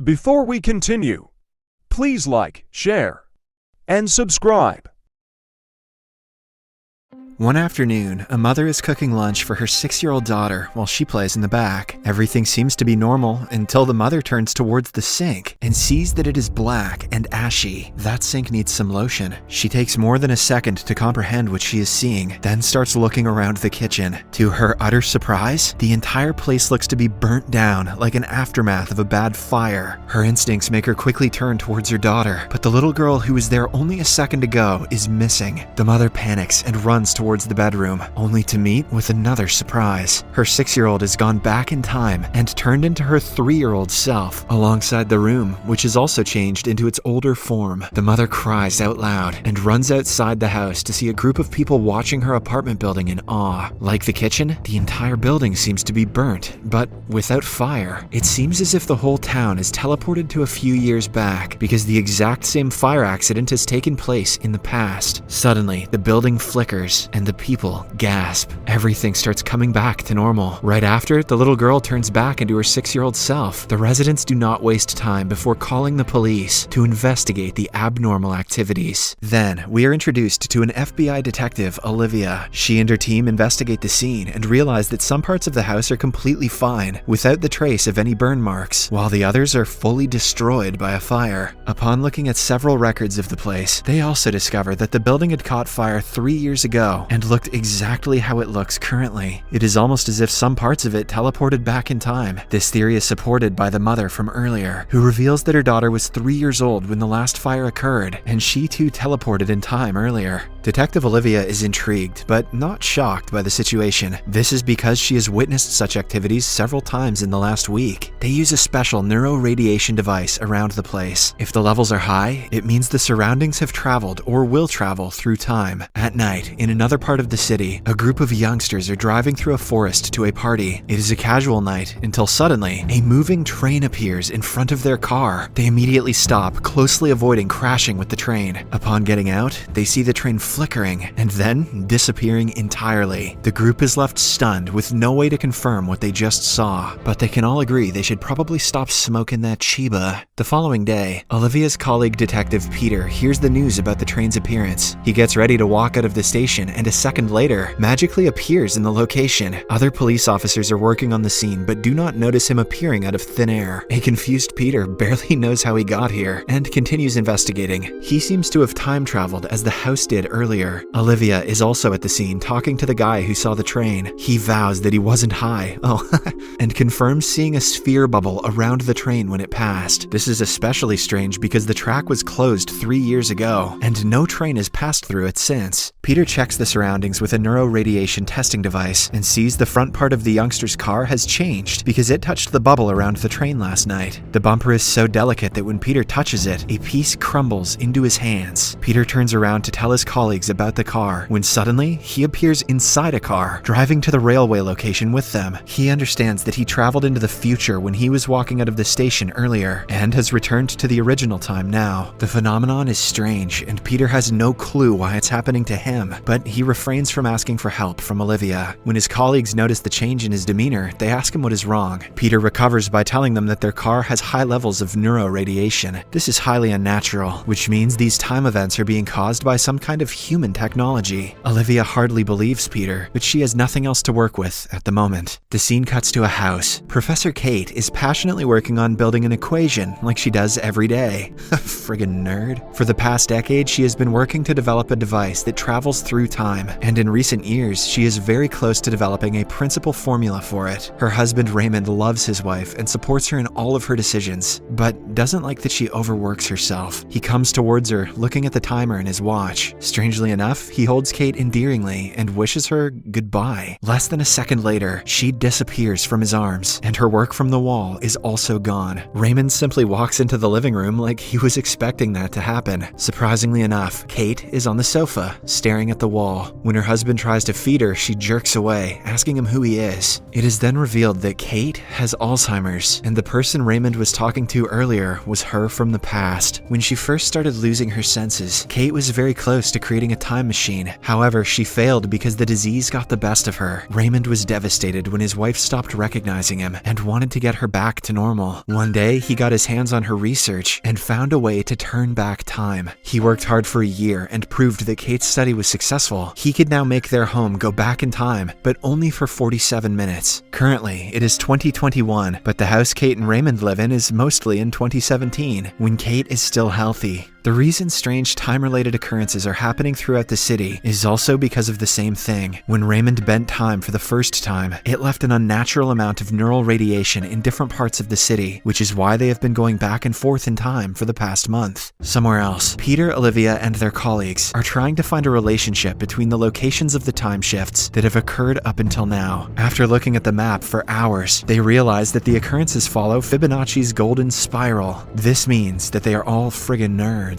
Before we continue, please like, share, and subscribe. One afternoon, a mother is cooking lunch for her 6-year-old daughter while she plays in the back. Everything seems to be normal until the mother turns towards the sink and sees that it is black and ashy. That sink needs some lotion. She takes more than a second to comprehend what she is seeing, then starts looking around the kitchen. To her utter surprise, the entire place looks to be burnt down like an aftermath of a bad fire. Her instincts make her quickly turn towards her daughter, but the little girl who was there only a second ago is missing. The mother panics and runs towards the bedroom, only to meet with another surprise. Her 6-year-old has gone back in time and turned into her 3-year-old self alongside the room, which is also changed into its older form. The mother cries out loud and runs outside the house to see a group of people watching her apartment building in awe. Like the kitchen, the entire building seems to be burnt, but without fire. It seems as if the whole town is teleported to a few years back because the exact same fire accident has taken place in the past. Suddenly, the building flickers and the people gasp. Everything starts coming back to normal. Right after, the little girl turns back into her 6-year-old self. The residents do not waste time before calling the police to investigate the abnormal activities. Then, we are introduced to an FBI detective, Olivia. She and her team investigate the scene and realize that some parts of the house are completely fine, without the trace of any burn marks, while the others are fully destroyed by a fire. Upon looking at several records of the place, they also discover that the building had caught fire 3 years ago and looked exactly how it looks currently. It is almost as if some parts of it teleported back in time. This theory is supported by the mother from earlier, who reveals that her daughter was 3 years old when the last fire occurred, and she too teleported in time earlier. Detective Olivia is intrigued, but not shocked by the situation. This is because she has witnessed such activities several times in the last week. They use a special neuroradiation device around the place. If the levels are high, it means the surroundings have traveled or will travel through time. At night, in another part of the city, a group of youngsters are driving through a forest to a party. It is a casual night until suddenly, a moving train appears in front of their car. They immediately stop, closely avoiding crashing with the train. Upon getting out, they see the train flickering and then disappearing entirely. The group is left stunned with no way to confirm what they just saw, but they can all agree they should probably stop smoking that Chiba. The following day, Olivia's colleague Detective Peter hears the news about the train's appearance. He gets ready to walk out of the station and a second later, magically appears in the location. Other police officers are working on the scene but do not notice him appearing out of thin air. A confused Peter barely knows how he got here and continues investigating. He seems to have time traveled as the house did earlier. Olivia is also at the scene talking to the guy who saw the train. He vows that he wasn't high, and confirms seeing a sphere bubble around the train when it passed. This is especially strange because the track was closed 3 years ago and no train has passed through it since. Peter checks the surroundings with a neuroradiation testing device and sees the front part of the youngster's car has changed because it touched the bubble around the train last night. The bumper is so delicate that when Peter touches it, a piece crumbles into his hands. Peter turns around to tell his colleagues about the car when suddenly he appears inside a car, driving to the railway location with them. He understands that he traveled into the future when he was walking out of the station earlier and has returned to the original time now. The phenomenon is strange and Peter has no clue why it's happening to him, but he refrains from asking for help from Olivia. When his colleagues notice the change in his demeanor, they ask him what is wrong. Peter recovers by telling them that their car has high levels of neuroradiation. This is highly unnatural, which means these time events are being caused by some kind of human technology. Olivia hardly believes Peter, but she has nothing else to work with at the moment. The scene cuts to a house. Professor Kate is passionately working on building an equation like she does every day. Friggin' nerd. For the past decade, she has been working to develop a device that travels through time, and in recent years, she is very close to developing a principal formula for it. Her husband Raymond loves his wife and supports her in all of her decisions, but doesn't like that she overworks herself. He comes towards her, looking at the timer in his watch. Strangely enough, he holds Kate endearingly and wishes her goodbye. Less than a second later, she disappears from his arms, and her work from the wall is also gone. Raymond simply walks into the living room like he was expecting that to happen. Surprisingly enough, Kate is on the sofa, staring at the wall. call. When her husband tries to feed her, she jerks away, asking him who he is. It is then revealed that Kate has Alzheimer's, and the person Raymond was talking to earlier was her from the past. When she first started losing her senses, Kate was very close to creating a time machine. However, she failed because the disease got the best of her. Raymond was devastated when his wife stopped recognizing him and wanted to get her back to normal. One day, he got his hands on her research and found a way to turn back time. He worked hard for a year and proved that Kate's study was successful. He could now make their home go back in time, but only for 47 minutes. Currently, it is 2021, but the house Kate and Raymond live in is mostly in 2017, when Kate is still healthy. The reason strange time-related occurrences are happening throughout the city is also because of the same thing. When Raymond bent time for the first time, it left an unnatural amount of neural radiation in different parts of the city, which is why they have been going back and forth in time for the past month. Somewhere else, Peter, Olivia, and their colleagues are trying to find a relationship between the locations of the time shifts that have occurred up until now. After looking at the map for hours, they realize that the occurrences follow Fibonacci's golden spiral. This means that they are all friggin' nerds.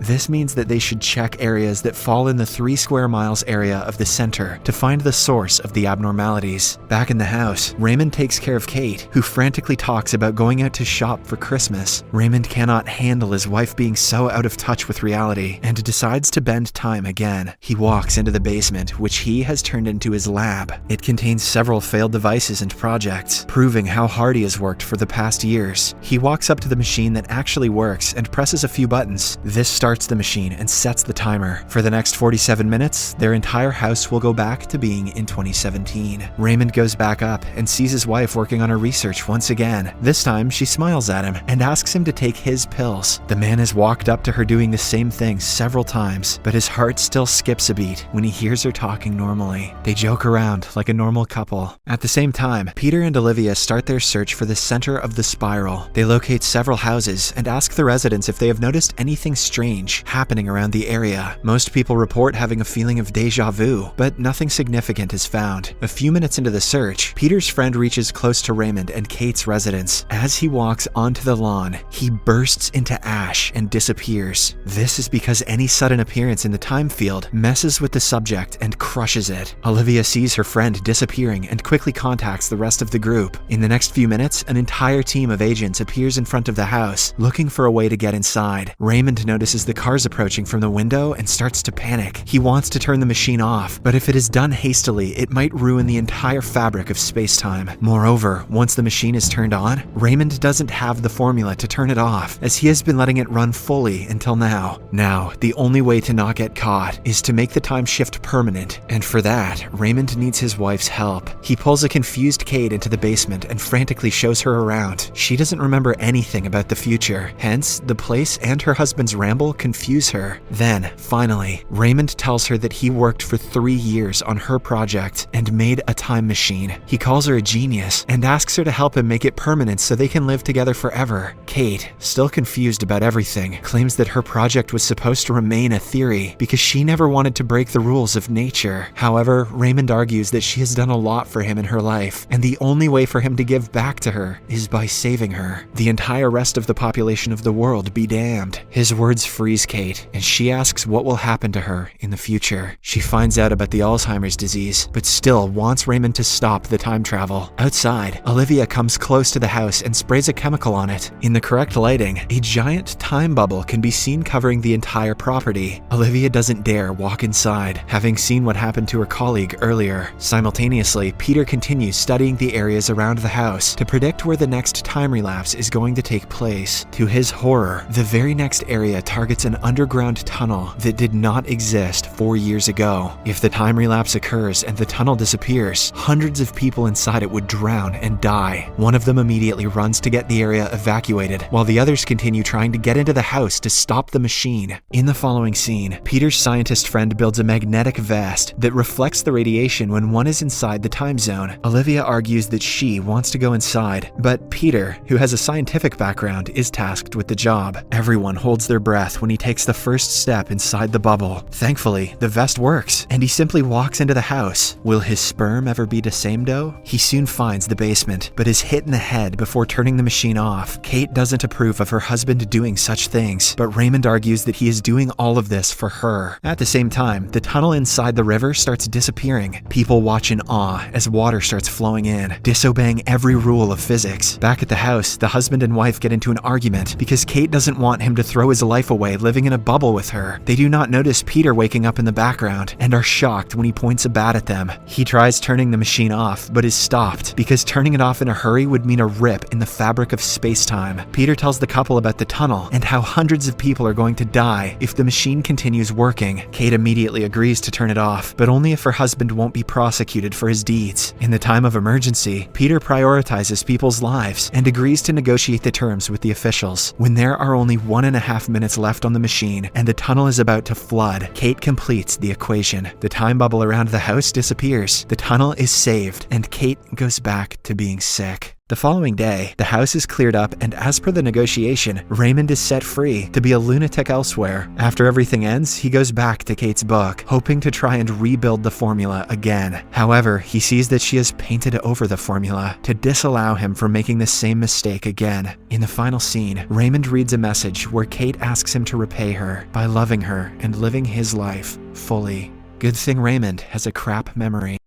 This means that they should check areas that fall in the 3 square miles area of the center to find the source of the abnormalities. Back in the house, Raymond takes care of Kate, who frantically talks about going out to shop for Christmas. Raymond cannot handle his wife being so out of touch with reality and decides to bend time again. He walks into the basement, which he has turned into his lab. It contains several failed devices and projects, proving how hard he has worked for the past years. He walks up to the machine that actually works and presses a few buttons. This starts the machine and sets the timer. For the next 47 minutes, their entire house will go back to being in 2017. Raymond goes back up and sees his wife working on her research once again. This time, she smiles at him and asks him to take his pills. The man has walked up to her doing the same thing several times, but his heart still skips a beat when he hears her talking normally. They joke around like a normal couple. At the same time, Peter and Olivia start their search for the center of the spiral. They locate several houses and ask the residents if they have noticed anything strange happening around the area. Most people report having a feeling of deja vu, but nothing significant is found. A few minutes into the search, Peter's friend reaches close to Raymond and Kate's residence. As he walks onto the lawn, he bursts into ash and disappears. This is because any sudden appearance in the time field messes with the subject and crushes it. Olivia sees her friend disappearing and quickly contacts the rest of the group. In the next few minutes, an entire team of agents appears in front of the house, looking for a way to get inside. Raymond notices the cars approaching from the window and starts to panic. He wants to turn the machine off, but if it is done hastily, it might ruin the entire fabric of space-time. Moreover, once the machine is turned on, Raymond doesn't have the formula to turn it off, as he has been letting it run fully until now. Now, the only way to not get caught is to make the time shift permanent, and for that, Raymond needs his wife's help. He pulls a confused Kate into the basement and frantically shows her around. She doesn't remember anything about the future, hence, the place and her husband's ramble confuse her. Then, finally, Raymond tells her that he worked for 3 years on her project and made a time machine. He calls her a genius and asks her to help him make it permanent so they can live together forever. Kate, still confused about everything, claims that her project was supposed to remain a theory because she never wanted to break the rules of nature. However, Raymond argues that she has done a lot for him in her life, and the only way for him to give back to her is by saving her. The entire rest of the population of the world be damned. His words freeze Kate, and she asks what will happen to her in the future. She finds out about the Alzheimer's disease, but still wants Raymond to stop the time travel. Outside, Olivia comes close to the house and sprays a chemical on it. In the correct lighting, a giant time bubble can be seen covering the entire property. Olivia doesn't dare walk inside, having seen what happened to her colleague earlier. Simultaneously, Peter continues studying the areas around the house to predict where the next time relapse is going to take place. To his horror, the very next area targets an underground tunnel that did not exist 4 years ago. If the time relapse occurs and the tunnel disappears, hundreds of people inside it would drown and die. One of them immediately runs to get the area evacuated, while the others continue trying to get into the house to stop the machine. In the following scene, Peter's scientist friend builds a magnetic vest that reflects the radiation when one is inside the time zone. Olivia argues that she wants to go inside, but Peter, who has a scientific background, is tasked with the job. Everyone holds their breath moment when he takes the first step inside the bubble. Thankfully, the vest works, and he simply walks into the house. Will his sperm ever be the same though? He soon finds the basement, but is hit in the head before turning the machine off. Kate doesn't approve of her husband doing such things, but Raymond argues that he is doing all of this for her. At the same time, the tunnel inside the river starts disappearing. People watch in awe as water starts flowing in, disobeying every rule of physics. Back at the house, the husband and wife get into an argument because Kate doesn't want him to throw his life away living in a bubble with her. They do not notice Peter waking up in the background and are shocked when he points a bat at them. He tries turning the machine off, but is stopped because turning it off in a hurry would mean a rip in the fabric of space-time. Peter tells the couple about the tunnel and how hundreds of people are going to die if the machine continues working. Kate immediately agrees to turn it off, but only if her husband won't be prosecuted for his deeds. In the time of emergency, Peter prioritizes people's lives and agrees to negotiate the terms with the officials. When there are only 1.5 minutes left on the machine and the tunnel is about to flood, Kate completes the equation. The time bubble around the house disappears, the tunnel is saved, and Kate goes back to being sick. The following day, the house is cleared up, and as per the negotiation, Raymond is set free to be a lunatic elsewhere. After everything ends, he goes back to Kate's book, hoping to try and rebuild the formula again. However, he sees that she has painted over the formula to disallow him from making the same mistake again. In the final scene, Raymond reads a message where Kate asks him to repay her by loving her and living his life fully. Good thing Raymond has a crap memory.